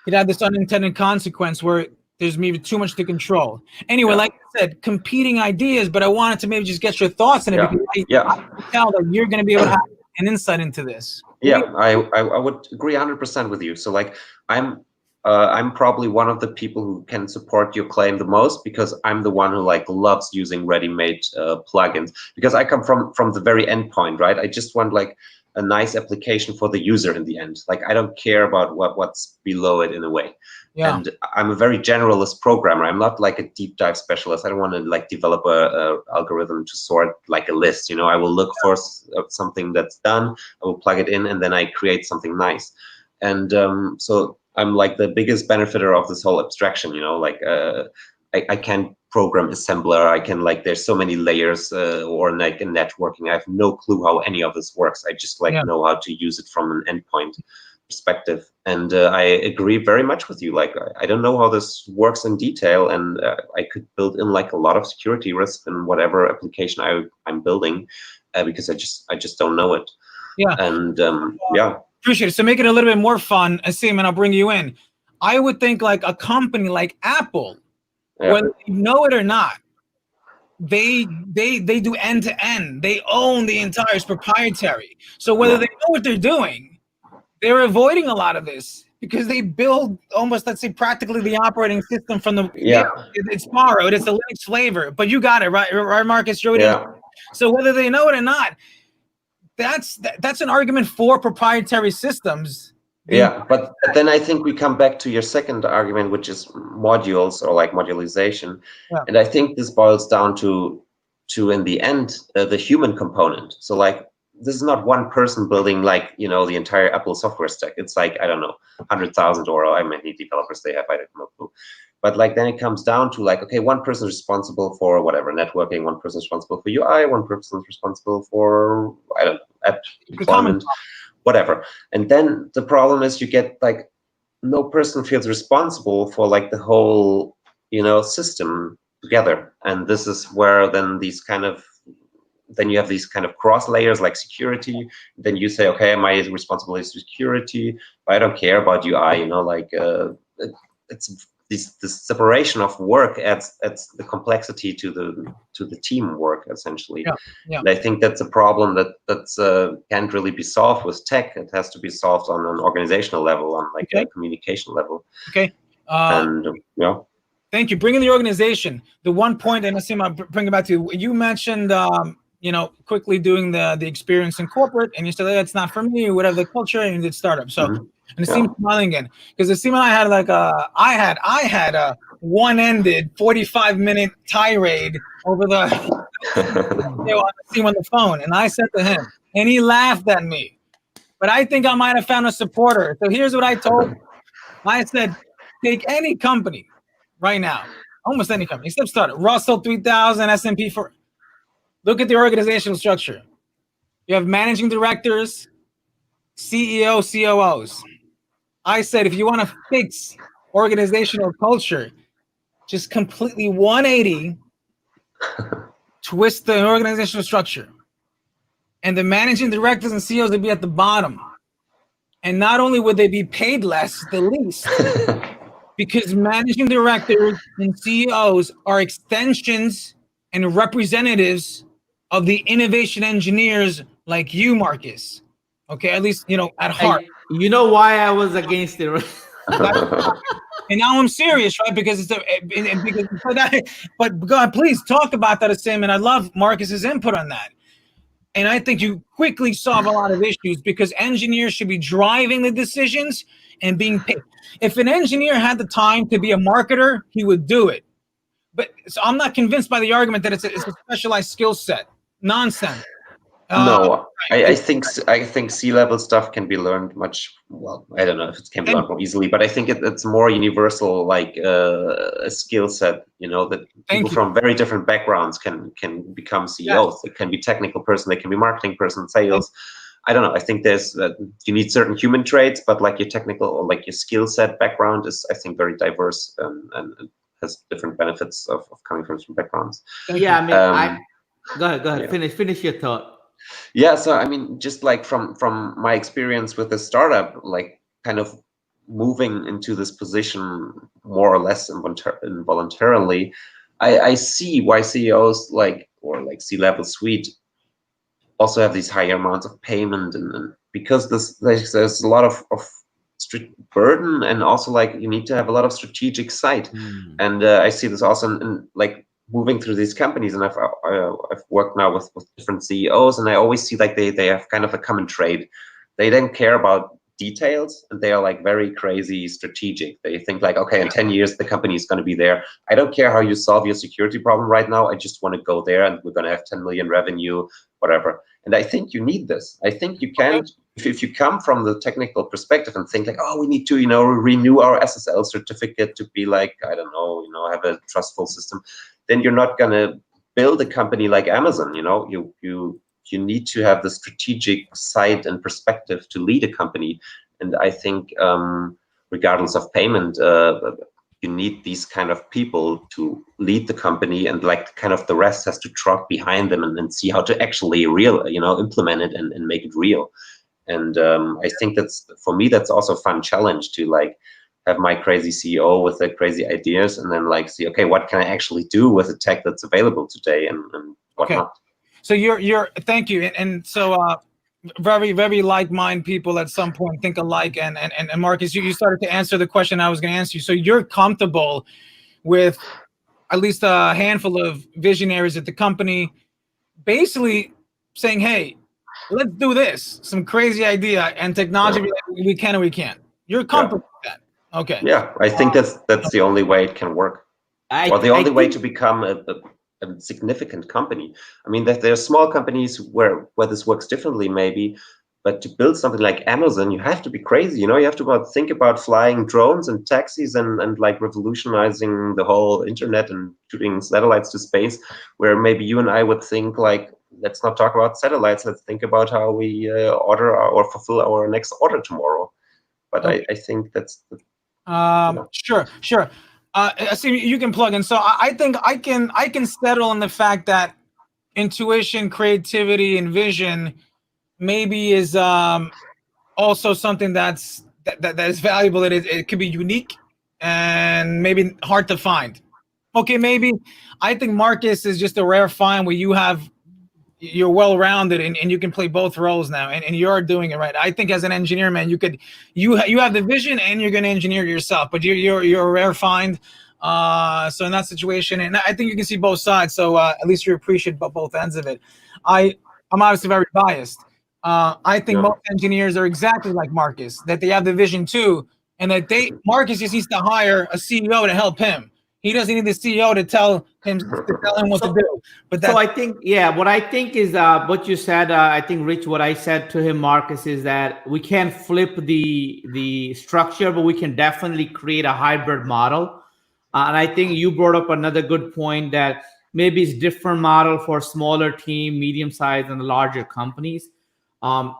could have this unintended consequence where there's maybe too much to control. Anyway, like I said, competing ideas, but I wanted to maybe just get your thoughts on it, because I can tell that you're going to be able to have an insight into this. Yeah, I would agree 100% with you. So like I'm probably one of the people who can support your claim the most, because I'm the one who like loves using ready-made plugins, because I come from the very end point, right? I just want like a nice application for the user in the end. Like I don't care about what's below it in a way. Yeah. And I'm a very generalist programmer. I'm not like a deep dive specialist. I don't want to like develop a algorithm to sort like a list. You know, I will look for something that's done. I will plug it in, and then I create something nice. And so I'm like the biggest benefiter of this whole abstraction. You know, like I can program assembler. I can like there's so many layers or like in networking. I have no clue how any of this works. I just like know how to use it from an endpoint perspective. And I agree very much with you. Like I don't know how this works in detail, and I could build in like a lot of security risk in whatever application I'm building because I just don't know it. Yeah. And yeah. Appreciate it. So make it a little bit more fun, Asim, and I'll bring you in. I would think like a company like Apple, whether you know it or not, they do end to end. They own the entire, it's proprietary. So whether they know what they're doing, they're avoiding a lot of this because they build almost, let's say, practically the operating system from the it's borrowed. It's a Linux flavor, but you got it right, Marcus. So whether they know it or not, that's an argument for proprietary systems. Yeah, but then I think we come back to your second argument, which is modules or like modularization. And I think this boils down to in the end, the human component. So like, this is not one person building like, you know, the entire Apple software stack. It's like, I don't know, 100,000 or how many developers they have, I don't know. But like, then it comes down to like, okay, one person is responsible for whatever, networking, one person is responsible for UI, one person is responsible for, I don't know, app deployment, whatever. And then the problem is you get like, no person feels responsible for like the whole, you know, system together. And this is where then then you have these kind of cross layers like security. Then you say, okay, my responsibility is security, but I don't care about UI, you know, like it's this separation of work adds the complexity to the teamwork essentially. And I think that's a problem that can't really be solved with tech. It has to be solved on an organizational level, on like a communication level. And thank you. Bringing the organization. The one point, and Asim, I'll bring it back to you. You mentioned, you know, quickly doing the experience in corporate, and you said that's not for me, whatever the culture, and you did startup. So, and Asim smiling again because Asim and I had like I had a one-ended 45-minute tirade over the Asim on the phone, and I said to him, and he laughed at me. But I think I might have found a supporter. So here's what I told him. I said, take any company right now, almost any company, except startup, Russell 3000, S&P for. Look at the organizational structure. You have managing directors, CEO, COOs. I said, if you want to fix organizational culture, just completely 180, twist the organizational structure. And the managing directors and CEOs would be at the bottom. And not only would they be paid less, the least, because managing directors and CEOs are extensions and representatives of the innovation engineers like you, Marcus. Okay, at least, you know, at heart. You know why I was against it. And now I'm serious, right? Because but God, please talk about that, Asim. And I love Marcus's input on that. And I think you quickly solve a lot of issues because engineers should be driving the decisions and being paid. If an engineer had the time to be a marketer, he would do it. But so I'm not convinced by the argument that it's a specialized skill set. Nonsense. No, I think C-level stuff can be learned much. Well, I don't know if it can be learned more easily, but I think it's more universal, like a skill set. You know, that people from very different backgrounds can become CEOs. They can be technical person, they can be marketing person, sales. I don't know. I think there's you need certain human traits, but like your technical or like your skill set background is, I think, very diverse and has different benefits of coming from different backgrounds. Yeah, I mean, go ahead. Yeah. Finish your thought. Yeah, so I mean, just like from my experience with the startup, like kind of moving into this position more or less involuntarily, I see why CEOs or C-level suite also have these higher amounts of payment, and because there's a lot of burden, and also like you need to have a lot of strategic sight. And I see this also in like moving through these companies, and I've worked now with different CEOs, and I always see like they have kind of a common trait. They don't care about details, and they are like very crazy strategic. They think like, okay, in 10 years the company is going to be there. I don't care how you solve your security problem right now. I just want to go there, and we're going to have 10 million revenue, whatever. And I think you need this. I think you can't, if you come from the technical perspective and think like, oh, we need to, renew our SSL certificate to be like, I don't know, have a trustful system, then you're not going to build a company like Amazon. You need to have the strategic side and perspective to lead a company. And I think regardless of payment, you need these kind of people to lead the company, and like kind of the rest has to trot behind them and see how to actually implement it and make it real. And I think that's, for me, that's also a fun challenge to like have my crazy CEO with the crazy ideas, and then like see, okay, what can I actually do with the tech that's available today, and whatnot. Okay. So you're thank you. And so very, very like-minded people at some point think alike. And Marcus, you started to answer the question I was going to answer you. So you're comfortable with at least a handful of visionaries at the company basically saying, hey, let's do this, some crazy idea and technology, we can or we can't. You're comfortable with that. Okay. Yeah, I think that's the only way it can work. Or the only way to become a significant company. I mean, there are small companies where this works differently, maybe, but to build something like Amazon, you have to be crazy. You have to think about flying drones and taxis and like revolutionizing the whole internet and shooting satellites to space, where maybe you and I would think like, let's not talk about satellites. Let's think about how we order or fulfill our next order tomorrow. But okay. I think that's Sure. Asim, you can plug in. So I think I can settle on the fact that intuition, creativity, and vision maybe is also something that is valuable. It could be unique and maybe hard to find. Okay, maybe I think Marcus is just a rare find where you're well-rounded and you can play both roles now, and you're doing it right. I think as an engineer, man, you have the vision and you're going to engineer yourself, but you're a rare find. So in that situation, and I think you can see both sides. So at least you appreciate both ends of it. I'm obviously very biased. I think most engineers are exactly like Marcus, that they have the vision too, and that Marcus just needs to hire a CEO to help him. He doesn't need the CEO to tell him what to do. But so I think, what I think is what you said. I think, Rich, what I said to him, Marcus, is that we can't flip the structure, but we can definitely create a hybrid model. And I think you brought up another good point that maybe it's different model for smaller team, medium size, and larger companies. I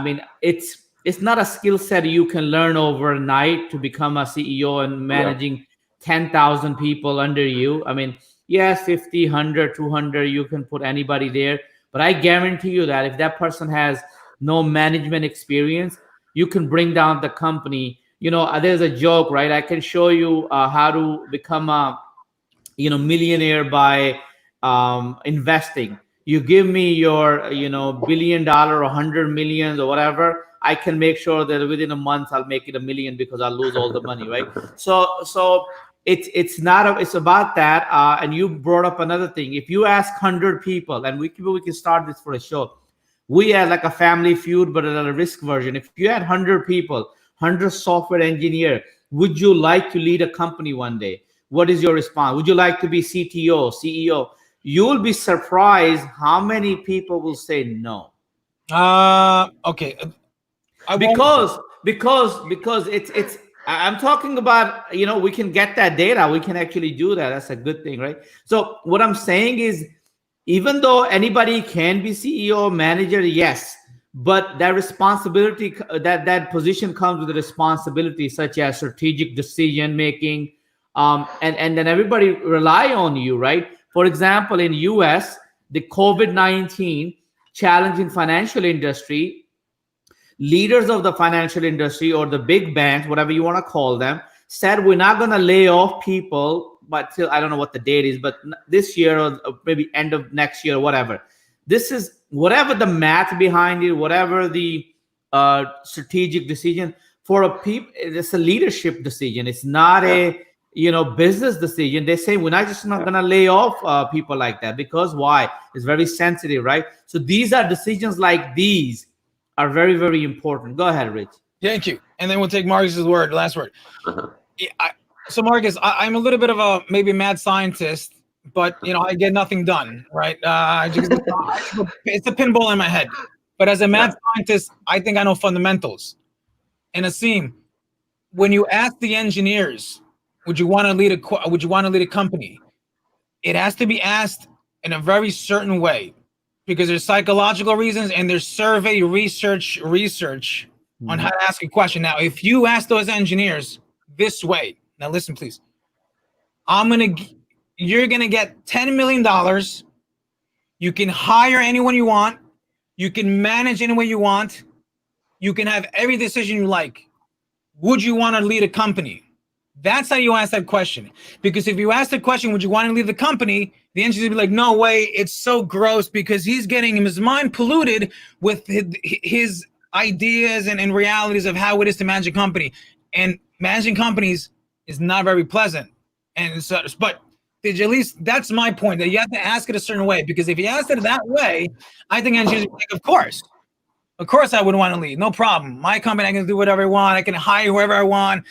mean, it's not a skill set you can learn overnight to become a CEO and managing 10,000 people under you. I mean, yes, 50, 100, 200, you can put anybody there. But I guarantee you that if that person has no management experience, you can bring down the company. There's a joke, right? I can show you how to become a, millionaire by investing. You give me your, $1 billion or 100 million or whatever, I can make sure that within a month I'll make it $1 million because I'll lose all the money, right? So it's about that. And you brought up another thing. If you ask 100 people, and we can start this for a show. We had like a Family Feud, but at a risk version. If you had 100 people, 100 software engineer, would you like to lead a company one day? What is your response? Would you like to be CTO, CEO? You'll be surprised how many people will say no. Okay. Because it's I'm talking about, we can get that data. We can actually do that. That's a good thing, right? So what I'm saying is, even though anybody can be CEO, manager, yes, but that responsibility, that position comes with a responsibility such as strategic decision making, and then everybody rely on you, right? For example, in US, the COVID-19 challenge in financial industry, leaders of the financial industry or the big banks, whatever you want to call them, said we're not going to lay off people, but till I don't know what the date is, but this year or maybe end of next year or whatever. This is whatever the math behind it, whatever the strategic decision for a people. It's a leadership decision. It's not business decision. They say we're not just not gonna lay off people like that, because why? It's very sensitive, right? So these are decisions like these are very, very important. Go ahead, Rich. Thank you. And then we'll take Marcus's last word. Uh-huh. Yeah, so Marcus, I'm a little bit of a maybe mad scientist, but I get nothing done, right? It's a pinball in my head. But as a mad scientist, I think I know fundamentals. And Asim, when you ask the engineers, would you want to lead a company? It has to be asked in a very certain way, because there's psychological reasons and there's survey research on how to ask a question. Now, if you ask those engineers this way, now listen, please, you're gonna get $10 million. You can hire anyone you want. You can manage any way you want. You can have every decision you like. Would you want to lead a company? That's how you ask that question. Because if you ask the question, would you want to leave the company? The engineer will be like, no way, it's so gross, because he's getting his mind polluted with his ideas and realities of how it is to manage a company. And managing companies is not very pleasant. And so, but at least that's my point, that you have to ask it a certain way. Because if you ask it that way, I think engineers will think, of course I would want to lead. No problem. My company, I can do whatever I want. I can hire whoever I want.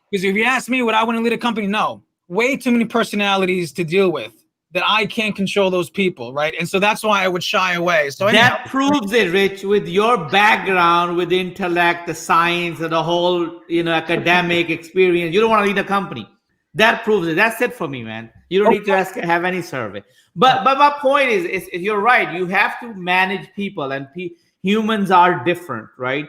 Because if you ask me, would I want to lead a company? No. Way too many personalities to deal with that I can't control those people, right? And so that's why I would shy away. So that proves it, Rich, with your background, with intellect, the science, and the whole, academic experience. You don't want to lead a company. That proves it. That's it for me, man. You don't need to have any survey. But my point is you're right. You have to manage people, and humans are different, right?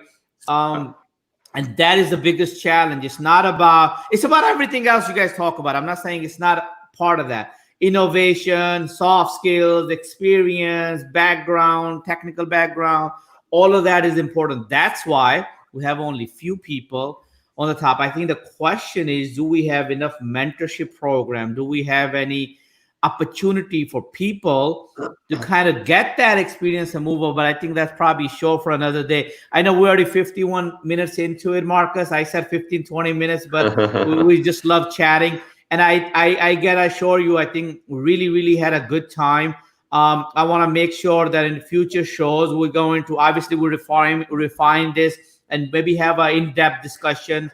And that is the biggest challenge. It's about everything else you guys talk about. I'm not saying it's not part of that. Innovation, soft skills, experience, background, technical background, all of that is important. That's why we have only few people on the top. I think the question is, do we have enough mentorship program? Do we have any opportunity for people to kind of get that experience and move on? But I think that's probably show for another day. I know we're already 51 minutes into it, Marcus. I said 15, 20 minutes, but we just love chatting. And I gotta assure you, I think we really, really had a good time. I want to make sure that in future shows, we're going to obviously refine this and maybe have an in-depth discussion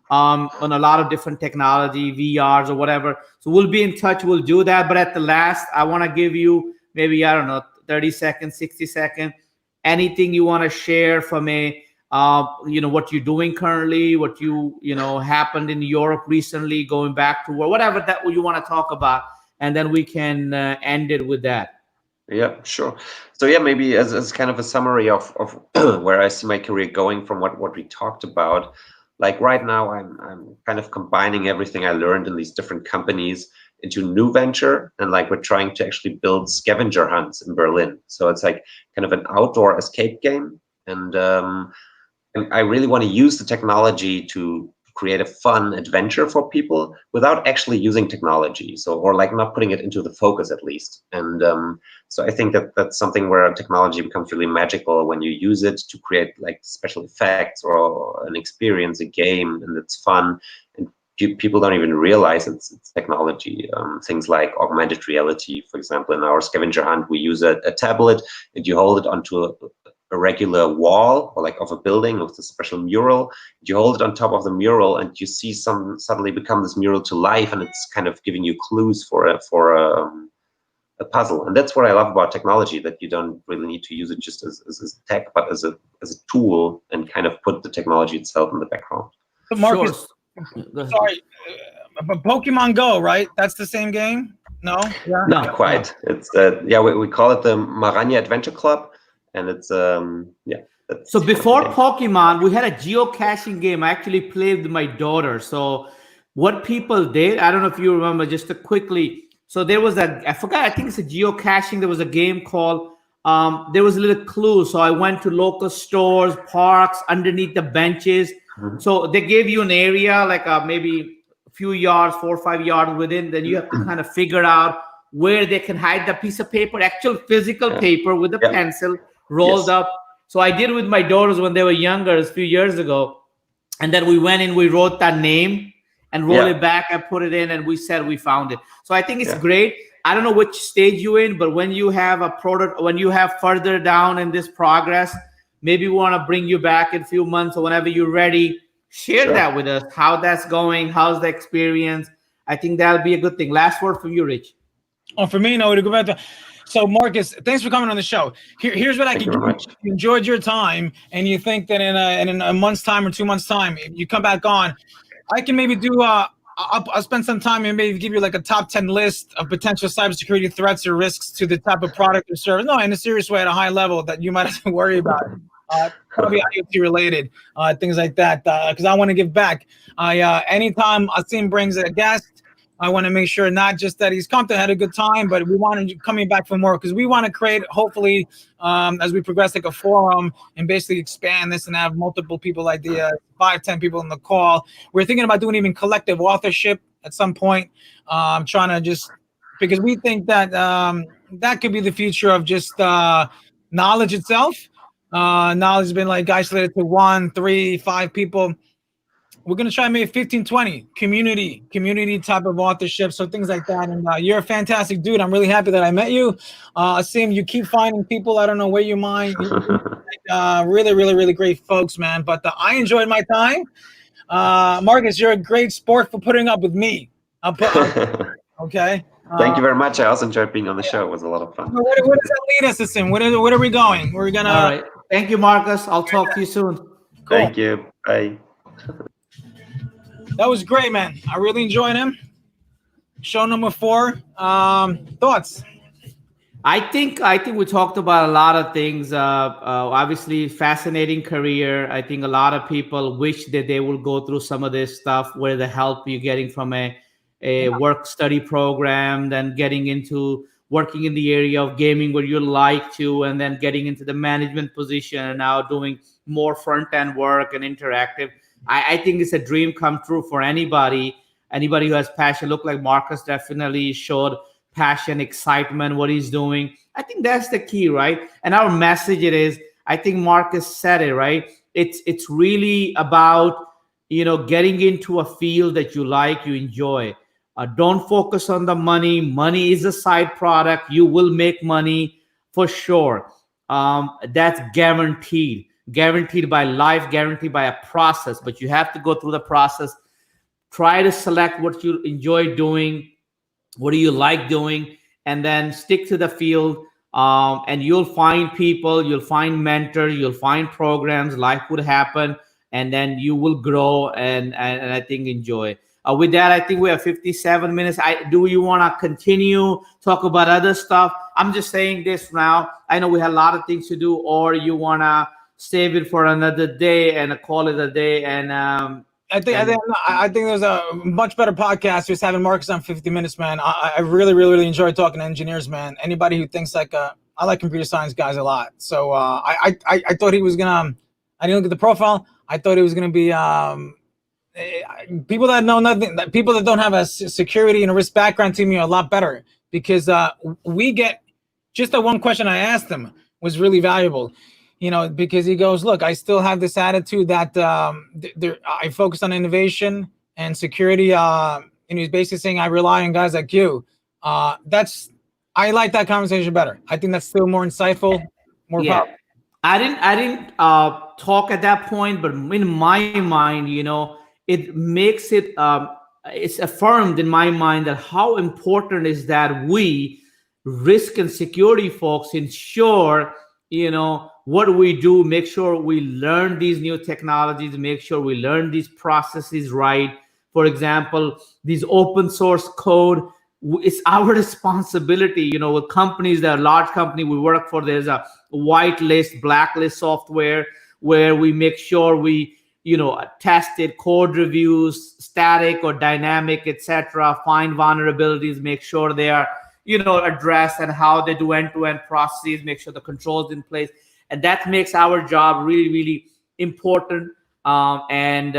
on a lot of different technology, VRs or whatever. So we'll be in touch. We'll do that. But at the last, I want to give you maybe, I don't know, 30 seconds, 60 seconds, anything you want to share from what you're doing currently, what happened in Europe recently, going back to work, whatever that you want to talk about. And then we can end it with that. Yeah, sure. So yeah, maybe as kind of a summary of where I see my career going from what we talked about. Like right now, I'm kind of combining everything I learned in these different companies into a new venture, and like we're trying to actually build scavenger hunts in Berlin. So it's like kind of an outdoor escape game, and I really want to use the technology to create a fun adventure for people without actually using technology. So, or like not putting it into the focus at least. And so I think that's something where technology becomes really magical when you use it to create like special effects or an experience, a game, and it's fun. And people don't even realize it's technology. Things like augmented reality, for example, in our scavenger hunt, we use a tablet and you hold it onto a regular wall or like of a building with a special mural. You hold it on top of the mural and you see suddenly become this mural to life, and it's kind of giving you clues for a puzzle. And that's what I love about technology, that you don't really need to use it just as tech, but as a tool, and kind of put the technology itself in the background. But Marcus, sorry, but Pokemon Go, right? That's the same game? No? Yeah. Not quite. It's we call it the Maranya Adventure Club. And it's So before Pokemon, we had a geocaching game. I actually played with my daughter. So what people did, I don't know if you remember, just to quickly. So there was I think it's a geocaching. There was a game called, there was a little clue. So I went to local stores, parks, underneath the benches. Mm-hmm. So they gave you an area, like maybe a few yards, 4 or 5 yards within. Then you have to kind of figure out where they can hide the piece of paper, actual physical paper with a pencil rolled up. So I did with my daughters when they were younger, a few years ago. And then we went in, we wrote that name, and roll it back and put it in, and we said we found it. So I think it's great. I don't know which stage you're in, but when you have a product, when you have further down in this progress, maybe we want to bring you back in a few months or whenever you're ready. Share that with us, how that's going, how's the experience. I think that'll be a good thing. Last word from you, Rich. Oh, for me, no, to go back to. So, Marcus, thanks for coming on the show. Here's what I can give you. If you enjoyed your time, and you think that in a month's time or 2 months' time, if you come back on, I can maybe do. I'll spend some time and maybe give you like a top 10 list of potential cybersecurity threats or risks to the type of product or service. No, in a serious way, at a high level that you might have to worry about. Probably IoT related, things like that. Because I want to give back. Anytime Asim brings a guest, I want to make sure not just that he's come to had a good time, but we want him coming back for more because we want to create, hopefully, as we progress, like a forum and basically expand this and have multiple people, like the 5-10 people in the call. We're thinking about doing even collective authorship at some point. Trying to just because we think that that could be the future of just knowledge itself. Knowledge has been like isolated to 1, 3, 5 people. We're going to try and make 15, 20 community type of authorship. So things like that. And you're a fantastic dude. I'm really happy that I met you. Asim, you keep finding people. I don't know where you mind. Really, really, really great folks, man. But I enjoyed my time. Marcus, you're a great sport for putting up with me. Okay. Thank you very much. I also enjoyed being on the show. It was a lot of fun. Where does that lead us, Asim? Where are we going? We're going to. All right. Thank you, Marcus. I'll talk to you soon. Cool. Thank you. Bye. That was great, man. I really enjoyed him. Show number 4. Thoughts? I think we talked about a lot of things. Obviously, fascinating career. I think a lot of people wish that they will go through some of this stuff where the help you're getting from a work study program, then getting into working in the area of gaming where you like to, and then getting into the management position and now doing more front end work and interactive. I think it's a dream come true for anybody who has passion. Look, like Marcus definitely showed passion, excitement, what he's doing. I think that's the key, right? And our message I think Marcus said it, right? It's really about, getting into a field that you like, you enjoy. Don't focus on the money. Money is a side product. You will make money for sure. That's guaranteed by life, guaranteed by a process, but you have to go through the process. Try to select what you enjoy doing, what do you like doing, and then stick to the field. And you'll find people, you'll find mentors, you'll find programs, life would happen, and then you will grow and I think enjoy. With that, I think we have 57 minutes. Do you want to continue, talk about other stuff? I'm just saying this now. I know we have a lot of things to do, or you want to save it for another day and call it a day. And I think there's a much better podcast just having Marcus on 50 minutes, man. I really, really, really enjoy talking to engineers, man. Anybody who thinks like I like computer science guys a lot. So I thought he was gonna. I didn't look at the profile. I thought he was gonna be people that know nothing. People that don't have a security and a risk background to me are a lot better because we get just the one question I asked him was really valuable. Because he goes, look, I still have this attitude that I focus on innovation and security. And he's basically saying I rely on guys like you. I like that conversation better. I think that's still more insightful, more powerful. I didn't talk at that point, but in my mind, it makes it it's affirmed in my mind that how important is that we risk and security folks ensure what we do, make sure we learn these new technologies, make sure we learn these processes right. For example, these open source code, it's our responsibility, with companies that are large company we work for, there's a whitelist, blacklist software where we make sure we, test it, code reviews, static or dynamic, etc., find vulnerabilities, make sure they are, addressed and how they do end-to-end processes, make sure the controls in place. And that makes our job really, really important. And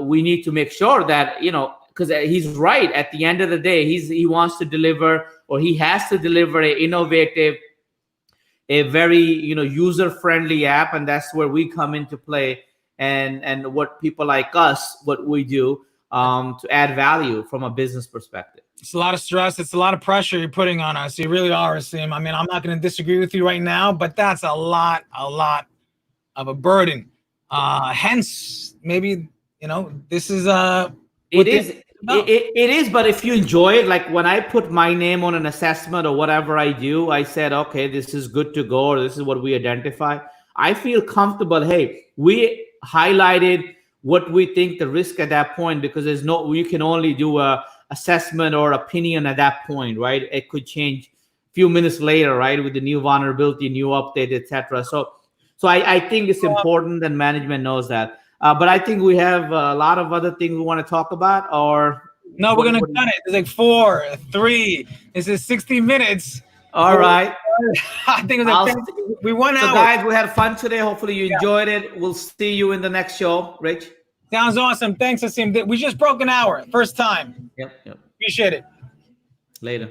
we need to make sure that, because he's right. At the end of the day, he wants to deliver, or he has to deliver a innovative, a very, user-friendly app. And that's where we come into play. And what people like us, what we do. to add value from a business perspective. It's a lot of stress. It's a lot of pressure you're putting on us. You really are, Asim. I mean, I'm not going to disagree with you right now, but that's a lot of a burden. Hence, maybe, this is It is. It is, but if you enjoy it, like when I put my name on an assessment or whatever I do, I said, okay, this is good to go, or this is what we identify. I feel comfortable. Hey, we highlighted what we think the risk at that point, because you can only do a assessment or opinion at that point, right? It could change a few minutes later, right, with the new vulnerability, new update, etc. So I think it's important, and management knows that. But I think we have a lot of other things we want to talk about. Or no, we're gonna cut it. It's like 4, 3. This is 60 minutes. All right. I think we won out. So guys, we had fun today. Hopefully you enjoyed it. We'll see you in the next show, Rich. Sounds awesome. Thanks, Asim. We just broke an hour. First time. Yep. Appreciate it. Later.